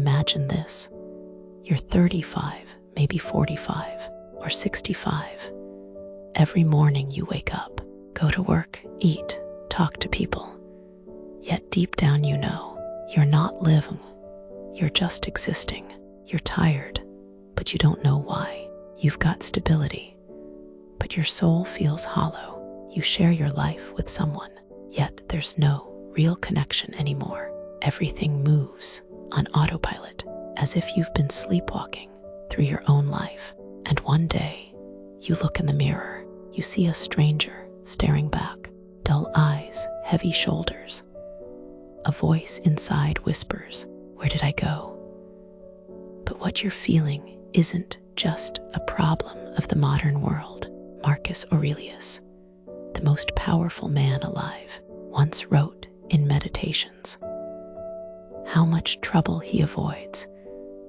Imagine this. You're 35, maybe 45, or 65. Every morning you wake up, go to work, eat, talk to people. Yet deep down you know, you're not living. You're just existing. You're tired, but you don't know why. You've got stability, but your soul feels hollow. You share your life with someone, yet there's no real connection anymore. Everything moves on autopilot, as if you've been sleepwalking through your own life. And one day, you look in the mirror, you see a stranger staring back, dull eyes, heavy shoulders. A voice inside whispers, "Where did I go?" But what you're feeling isn't just a problem of the modern world. Marcus Aurelius, the most powerful man alive, once wrote in Meditations how much trouble he avoids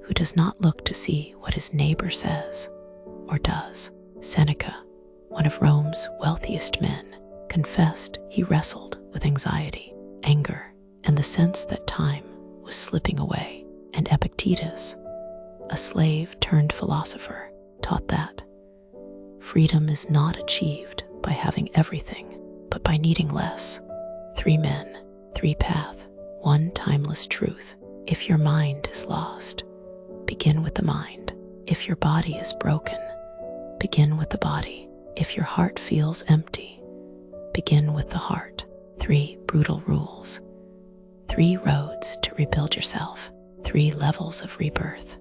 who does not look to see what his neighbor says or does. Seneca, one of Rome's wealthiest men, confessed he wrestled with anxiety, anger, and the sense that time was slipping away. And Epictetus, a slave turned philosopher, taught that freedom is not achieved by having everything, but by needing less. 3 men, 3 paths, 1 timeless truth. If your mind is lost, begin with the mind. If your body is broken, begin with the body. If your heart feels empty, begin with the heart. 3 brutal rules. 3 roads to rebuild yourself. 3 levels of rebirth.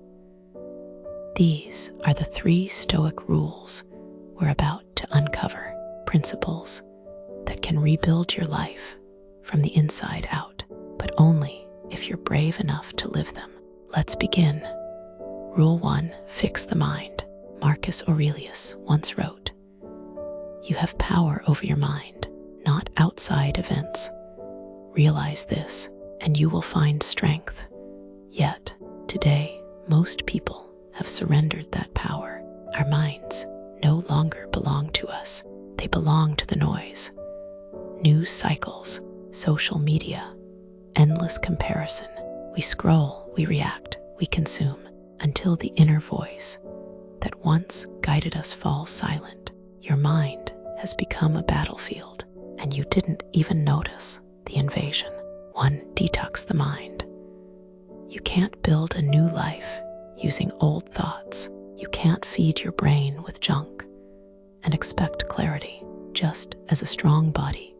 These are the 3 Stoic rules we're about to uncover. Principles that can rebuild your life from the inside out, but only if you're brave enough to live them. Let's begin. Rule 1, fix the mind. Marcus Aurelius once wrote, "You have power over your mind, not outside events. Realize this, and you will find strength." Yet, today, most people have surrendered that power. Our minds no longer belong to us. They belong to the noise. News cycles, social media, endless comparison. We scroll, we react, we consume, until the inner voice that once guided us falls silent. Your mind has become a battlefield, and you didn't even notice the invasion. 1, detox the mind. You can't build a new life using old thoughts. You can't feed your brain with junk and expect clarity. Just as a strong body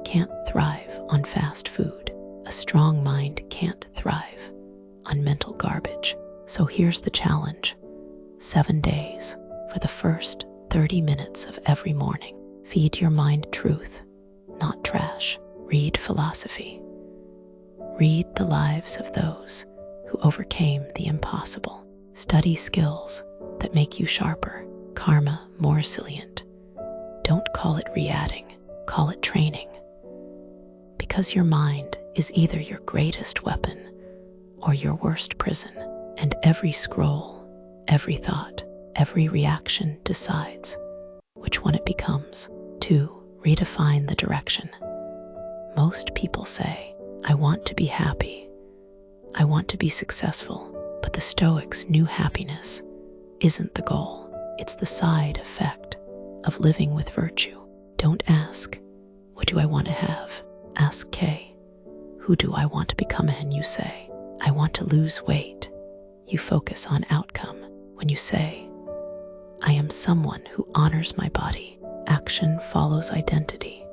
can't thrive on fast food, a strong mind can't thrive on mental garbage. So here's the challenge. 7 days. For the first 30 minutes of every morning, feed your mind truth, not trash. Read philosophy. Read the lives of those who overcame the impossible. Study skills that make you sharper, karma more resilient. Don't call it re-adding, call it training. Because your mind is either your greatest weapon or your worst prison, and every scroll, every thought, every reaction decides which one it becomes. 2, redefine the direction. Most people say, "I want to be happy. I want to be successful." But the Stoics knew happiness isn't the goal. It's the side effect of living with virtue. Don't ask, "What do I want to have?" Ask, "K, who do I want to become?" And you say, "I want to lose weight." You focus on outcome. When you say, "I am someone who honors my body," action follows identity.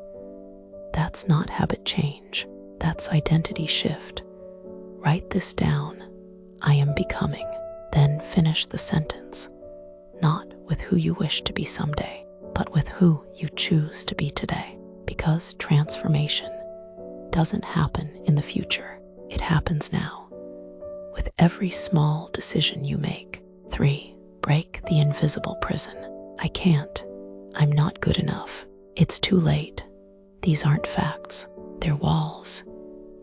That's not habit change. That's identity shift. Write this down. I am becoming. Then finish the sentence. Not with who you wish to be someday, but with who you choose to be today. Because transformation doesn't happen in the future. It happens now. With every small decision you make. 3, break the invisible prison. I can't. I'm not good enough. It's too late. These aren't facts. They're walls.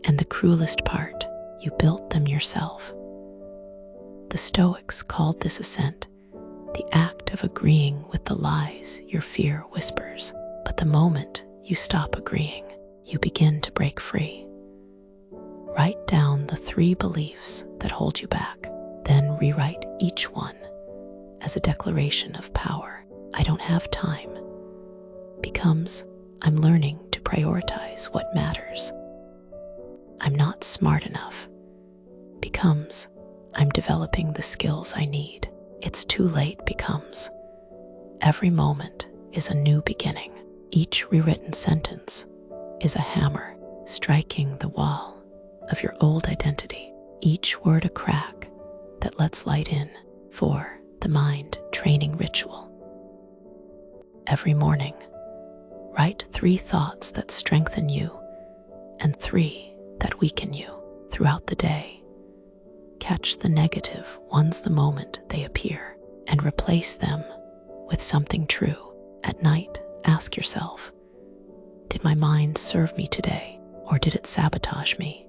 And the cruelest part, you built them yourself. The Stoics called this ascent the act of agreeing with the lies your fear whispers. But the moment you stop agreeing, you begin to break free. Write down the 3 beliefs that hold you back, then rewrite each one as a declaration of power. I don't have time becomes I'm learning to prioritize what matters. I'm not smart enough becomes I'm developing the skills I need. It's too late becomes every moment is a new beginning. Each rewritten sentence is a hammer striking the wall of your old identity. Each word a crack that lets light in. For the mind training ritual. Every morning, write 3 thoughts that strengthen you and 3 that weaken you. Throughout the day, catch the negative ones the moment they appear and replace them with something true. At night, ask yourself, did my mind serve me today, or did it sabotage me?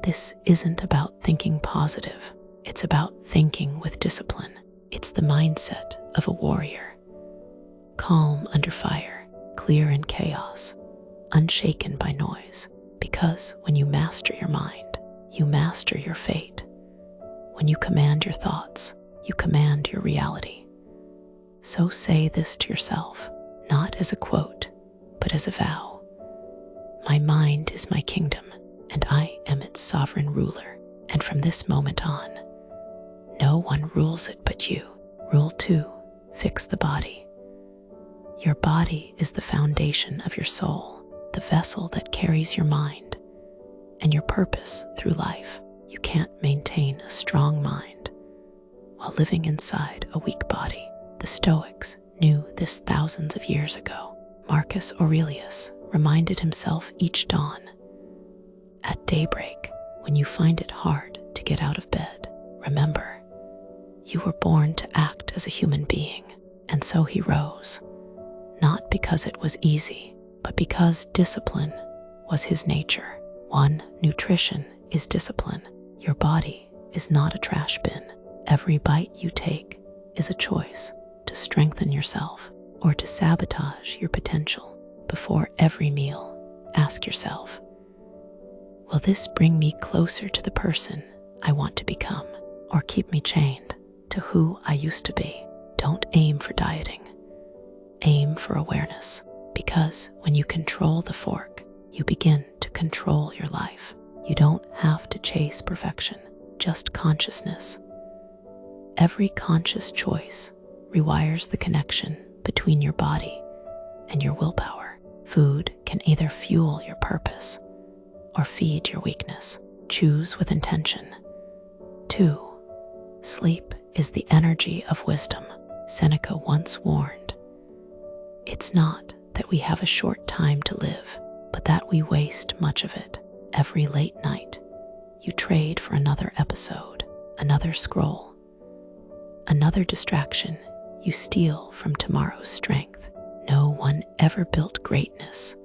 This isn't about thinking positive. It's about thinking with discipline. It's the mindset of a warrior. Calm under fire, clear in chaos, unshaken by noise. Because when you master your mind, you master your fate. When you command your thoughts, you command your reality. So say this to yourself, not as a quote, but as a vow. My mind is my kingdom, and I am its sovereign ruler. And from this moment on, no one rules it but you. Rule 2, fix the body. Your body is the foundation of your soul, the vessel that carries your mind and your purpose through life. You can't maintain a strong mind while living inside a weak body. The Stoics knew this thousands of years ago. Marcus Aurelius reminded himself each dawn, at daybreak, when you find it hard to get out of bed, remember, you were born to act as a human being. And so he rose, not because it was easy, but because discipline was his nature. 1. Nutrition is discipline. Your body is not a trash bin. Every bite you take is a choice to strengthen yourself or to sabotage your potential. Before every meal, ask yourself, will this bring me closer to the person I want to become, or keep me chained to who I used to be? Don't aim for dieting. Aim for awareness, because when you control the fork, you begin to control your life. You don't have to chase perfection, just consciousness. Every conscious choice rewires the connection between your body and your willpower. Food can either fuel your purpose or feed your weakness. Choose with intention. 2. Sleep is the energy of wisdom. Seneca once warned, it's not that we have a short time to live, but that we waste much of it. Every late night, you trade for another episode, another scroll, another distraction. You steal from tomorrow's strength. No one ever built greatness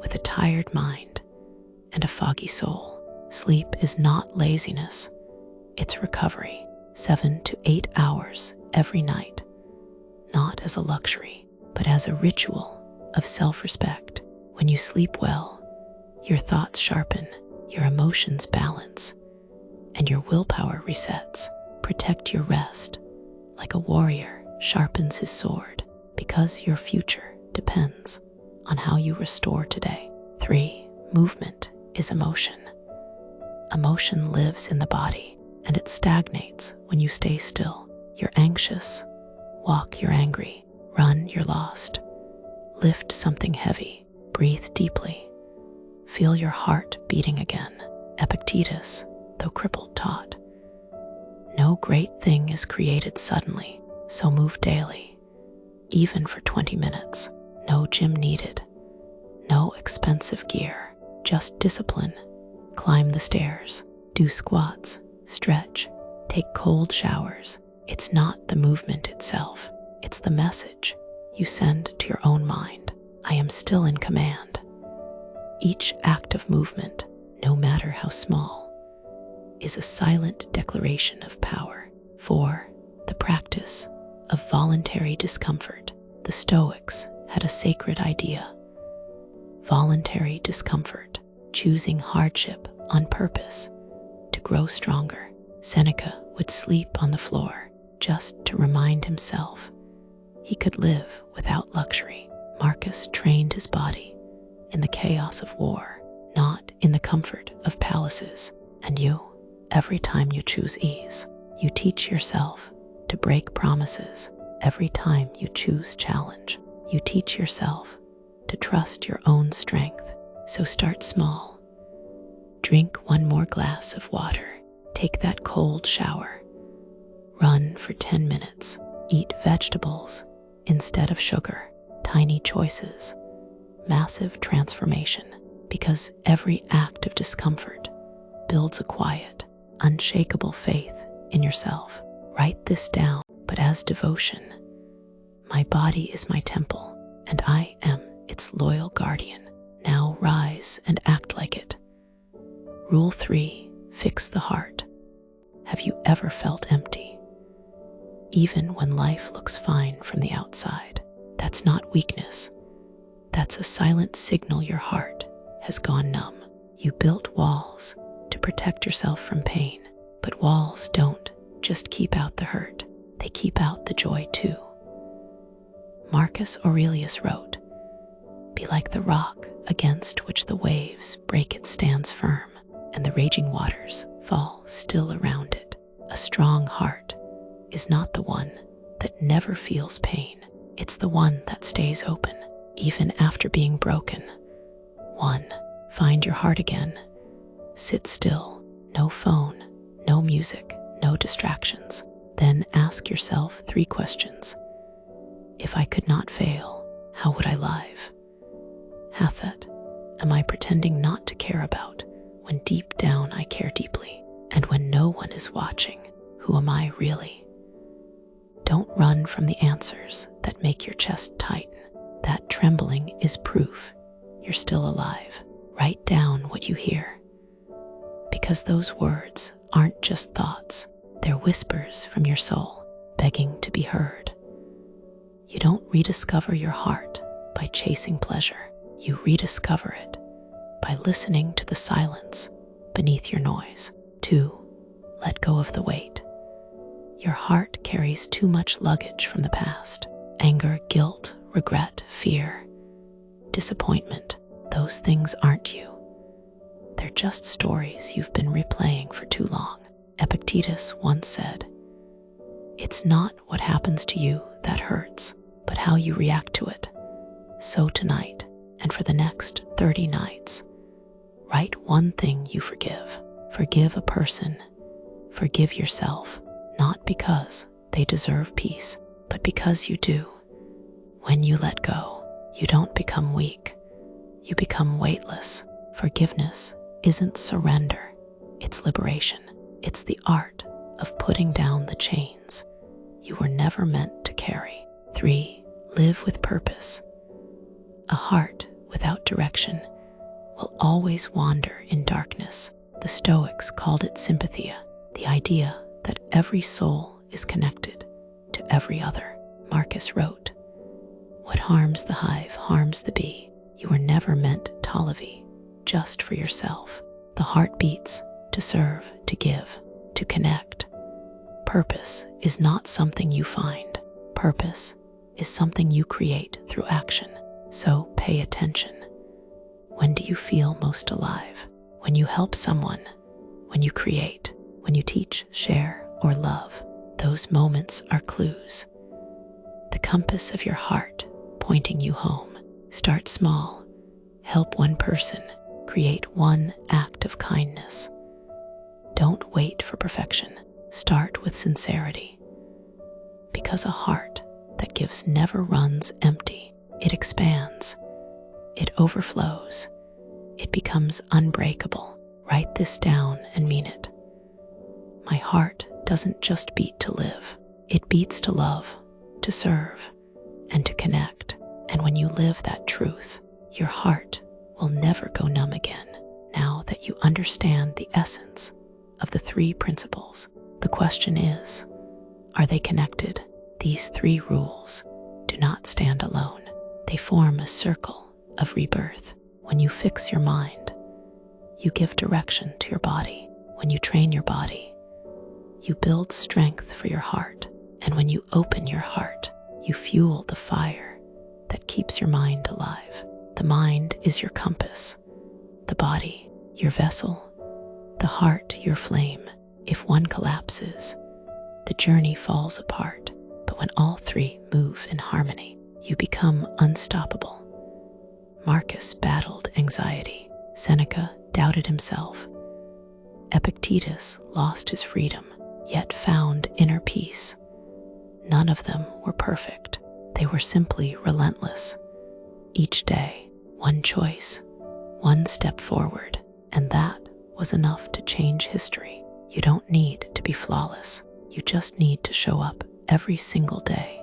with a tired mind and a foggy soul. Sleep is not laziness, it's recovery. 7 to 8 hours every night, not as a luxury, but as a ritual of self-respect. When you sleep well, your thoughts sharpen, your emotions balance, and your willpower resets. Protect your rest like a warrior sharpens his sword, because your future depends on how you restore today. 3. Movement is emotion. Emotion lives in the body, and it stagnates when you stay still. You're anxious, walk, you're angry, run, you're lost. Lift something heavy, breathe deeply, feel your heart beating again. Epictetus, though crippled, taught, no great thing is created suddenly, so move daily, even for 20 minutes. No gym needed, no expensive gear, just discipline. Climb the stairs, do squats, stretch, take cold showers. It's not the movement itself, it's the message you send to your own mind. I am still in command. Each act of movement, no matter how small, is a silent declaration of power. 4. The practice of voluntary discomfort. The Stoics had a sacred idea. Voluntary discomfort, choosing hardship on purpose, to grow stronger. Seneca would sleep on the floor just to remind himself he could live without luxury. Marcus trained his body in the chaos of war, not in the comfort of palaces. And you, every time you choose ease, you teach yourself to break promises. Every time you choose challenge, you teach yourself to trust your own strength. So start small. Drink one more glass of water. Take that cold shower. Run for 10 minutes. Eat vegetables instead of sugar. Tiny choices, massive transformation, because every act of discomfort builds a quiet, unshakable faith in yourself. Write this down, but as devotion. My body is my temple, and I am its loyal guardian. Now rise and act like it. Rule 3, fix the heart. Have you ever felt empty? Even when life looks fine from the outside. That's not weakness. That's a silent signal your heart has gone numb. You built walls to protect yourself from pain, but walls don't just keep out the hurt, they keep out the joy too. Marcus Aurelius wrote, "Be like the rock against which the waves break, it stands firm, and the raging waters fall still around it." A strong heart is not the one that never feels pain. It's the one that stays open, even after being broken. 1. Find your heart again. Sit still. No phone, no music, no distractions. Then ask yourself 3 questions. If I could not fail, how would I live? Hathet, am I pretending not to care about when deep down I care deeply? And when no one is watching, who am I really? Don't run from the answers that make your chest tighten. That trembling is proof you're still alive. Write down what you hear, because those words aren't just thoughts. They're whispers from your soul, begging to be heard. You don't rediscover your heart by chasing pleasure. You rediscover it by listening to the silence beneath your noise. 2. Let go of the weight. Your heart carries too much luggage from the past. Anger, guilt, regret, fear, disappointment. Those things aren't you. They're just stories you've been replaying for too long. Epictetus once said, "It's not what happens to you that hurts, but how you react to it." So tonight, and for the next 30 nights, write one thing you forgive. Forgive a person. Forgive yourself. Not because they deserve peace, but because you do. When you let go, you don't become weak. You become weightless. Forgiveness isn't surrender, it's liberation. It's the art of putting down the chains you were never meant to carry. 3. Live with purpose. A heart without direction will always wander in darkness. The Stoics called it sympathia, the idea that every soul is connected to every other. Marcus wrote, "What harms the hive harms the bee." You were never meant to live just for yourself. The heart beats to serve, to give, to connect. Purpose is not something you find. Purpose is something you create through action. So pay attention. When do you feel most alive? When you help someone, when you create, when you teach, share, or love. Those moments are clues. The compass of your heart pointing you home. Start small. Help one person. Create one act of kindness. Don't wait for perfection. Start with sincerity. Because a heart that gives never runs empty. It expands. It overflows. It becomes unbreakable. Write this down and mean it. My heart doesn't just beat to live. It beats to love, to serve, and to connect. And when you live that truth, your heart will never go numb again. Now that you understand the essence of the 3 principles, the question is, are they connected? These 3 rules do not stand alone. They form a circle of rebirth. When you fix your mind, you give direction to your body. When you train your body, you build strength for your heart. And when you open your heart, you fuel the fire that keeps your mind alive. The mind is your compass, the body, your vessel, the heart, your flame. If one collapses, the journey falls apart. But when all three move in harmony, you become unstoppable. Marcus battled anxiety. Seneca doubted himself. Epictetus lost his freedom, yet found inner peace. None of them were perfect. They were simply relentless. Each day, one choice, one step forward, and that was enough to change history. You don't need to be flawless. You just need to show up every single day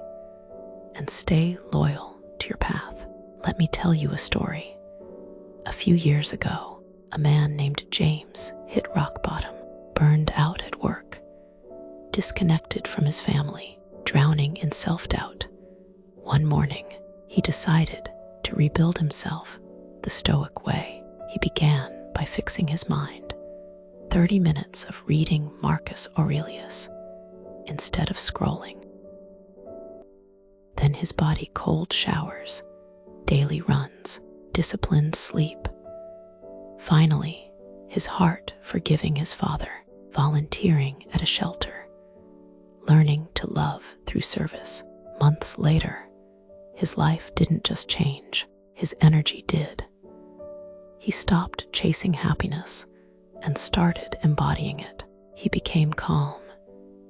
and stay loyal to your path. Let me tell you a story. A few years ago, a man named James hit rock bottom, burned out at work, disconnected from his family, drowning in self-doubt. One morning, he decided to rebuild himself the Stoic way. He began by fixing his mind. 30 minutes of reading Marcus Aurelius instead of scrolling. Then his body cold showers, daily runs, disciplined sleep. Finally, his heart forgiving his father, volunteering at a shelter, learning to love through service. Months later, his life didn't just change, his energy did. He stopped chasing happiness and started embodying it. He became calm,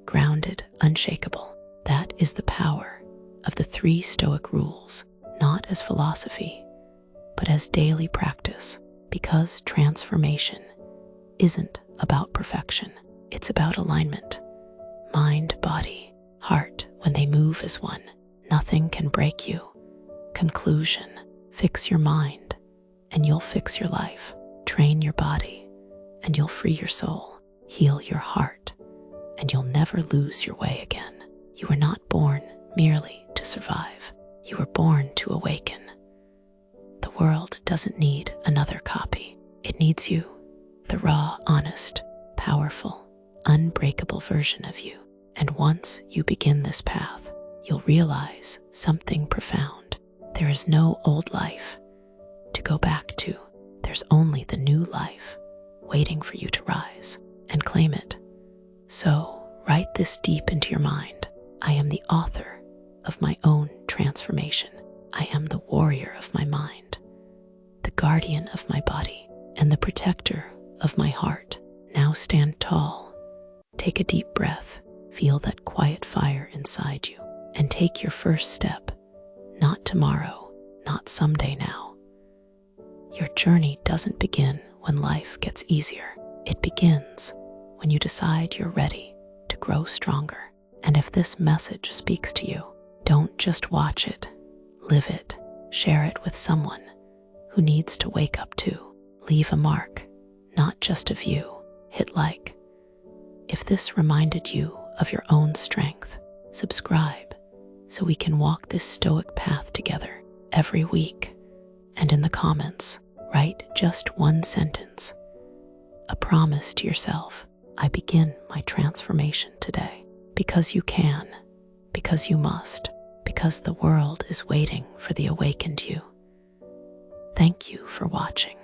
grounded, unshakable. That is the power of the 3 Stoic rules, not as philosophy, but as daily practice, because transformation isn't about perfection. It's about alignment. Mind, body, heart, when they move as one, nothing can break you. Conclusion: fix your mind, and you'll fix your life. Train your body, and you'll free your soul. Heal your heart, and you'll never lose your way again. You were not born merely to survive. You were born to awaken. The world doesn't need another copy. It needs you, the raw, honest, powerful, unbreakable version of you. And once you begin this path, you'll realize something profound. There is no old life to go back to. There's only the new life waiting for you to rise and claim it. So write this deep into your mind. I am the author of my own transformation. I am the warrior of my mind, the guardian of my body, and the protector of my heart. Now stand tall, take a deep breath, feel that quiet fire inside you, and take your first step. Not tomorrow, not someday now. Your journey doesn't begin when life gets easier. It begins when you decide you're ready to grow stronger. And if this message speaks to you, don't just watch it, live it. Share it with someone who needs to wake up too. Leave a mark, not just a view. Hit like if this reminded you of your own strength. Subscribe so we can walk this Stoic path together every week. And in the comments, write just one sentence, a promise to yourself. I begin my transformation today. Because you can, because you must, because the world is waiting for the awakened you. Thank you for watching.